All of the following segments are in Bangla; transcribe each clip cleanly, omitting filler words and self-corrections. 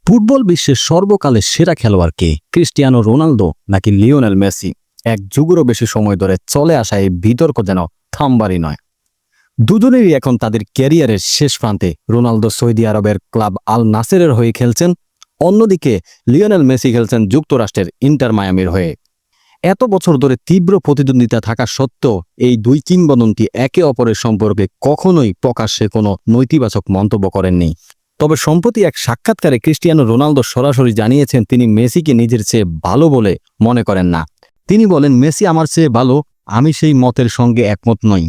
ফুটবল বিশ্বের সর্বকালের সেরা খেলোয়াড় কে? ক্রিস্টিয়ানো রোনালদো নাকি লিওনেল মেসি? এক যুগেরও বেশি সময় ধরে চলে আসা এই বিতর্ক যেন থামবারই নয়। দুজনেরই এখন তাদের ক্যারিয়ারের শেষ প্রান্তে। রোনালদো সৌদি আরবের ক্লাব আল নাসেরের হয়ে খেলছেন, অন্যদিকে লিওনেল মেসি খেলছেন যুক্তরাষ্ট্রের ইন্টার মায়ামির হয়ে। এত বছর ধরে তীব্র প্রতিদ্বন্দ্বিতা থাকা সত্ত্বেও এই দুই কিংবদন্তি একে অপরের সম্পর্কে কখনোই প্রকাশ্যে কোনো নৈতিবাচক মন্তব্য করেননি। তবে সম্প্রতি এক সাক্ষাৎকারে ক্রিস্টিয়ানো রোনালদো সরাসরি জানিয়েছেন তিনি মেসিকে নিজের চেয়ে ভালো বলে মনে করেন না। তিনি বলেন, মেসি আমার চেয়ে ভালো, আমি সেই মতের সঙ্গে একমত নই।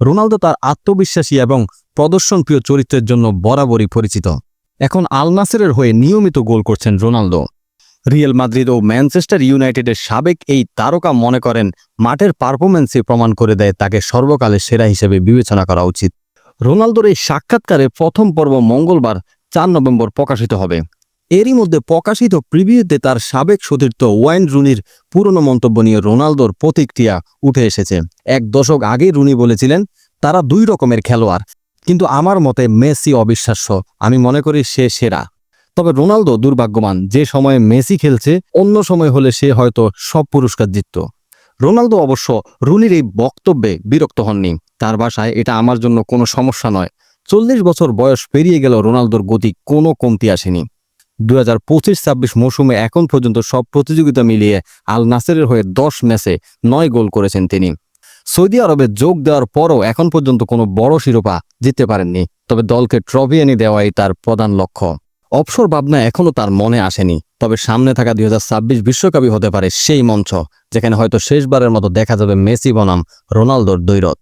রোনালদো তার আত্মবিশ্বাসী এবং প্রদর্শনপ্রিয় চরিত্রের জন্য বরাবরই পরিচিত। এখন আল নাসেরের হয়ে নিয়মিত গোল করছেন রোনালদো। রিয়াল মাদ্রিদ ও ম্যানচেস্টার ইউনাইটেডের সাবেক এই তারকা মনে করেন মাঠের পারফরম্যান্সই প্রমাণ করে দেয় তাকে সর্বকালের সেরা হিসেবে বিবেচনা করা উচিত। রোনালদোর এই সাক্ষাৎকারে প্রথম পর্ব মঙ্গলবার ৪ নভেম্বর প্রকাশিত হবে। এরই মধ্যে প্রকাশিত প্রিভিউতে তার সাবেক সতীর্থ ওয়াইন রুনির পুরনো মন্তব্য নিয়ে রোনালদোর প্রতিক্রিয়া উঠে এসেছে। এক দশক আগেই রুনি বলেছিলেন, তারা দুই রকমের খেলোয়াড়, কিন্তু আমার মতে মেসি অবিশ্বাস্য, আমি মনে করি সে সেরা। তবে রোনালদো দুর্ভাগ্যবান, যে সময়ে মেসি খেলছে অন্য সময় হলে সে হয়তো সব পুরস্কার জিতত। রোনালদো অবশ্য রুনির এই বক্তব্যে বিরক্ত হননি। তার ভাষায়, এটা আমার জন্য কোনো সমস্যা নয়। 40 বছর বয়স পেরিয়ে গেল, রোনালদোর গতি কোনো কমতি আসেনি। 2025-26 মৌসুমে এখন পর্যন্ত সব প্রতিযোগিতা মিলিয়ে আল নাসেরের হয়ে 10 ম্যাচে 9 গোল করেছেন তিনি। সৌদি আরবে যোগ দেওয়ার পরও এখন পর্যন্ত কোনো বড় শিরোপা জিততে পারেননি। তবে দলকে ট্রফি এনে দেওয়াই তার প্রধান লক্ষ্য। অবসর ভাবনা এখনও তার মনে আসেনি। তবে সামনে থাকা 2026 বিশ্বকাপই হতে পারে সেই মঞ্চ, যেখানে হয়তো শেষবারের মতো দেখা যাবে মেসি বনাম রোনালদোর দ্বৈরথ।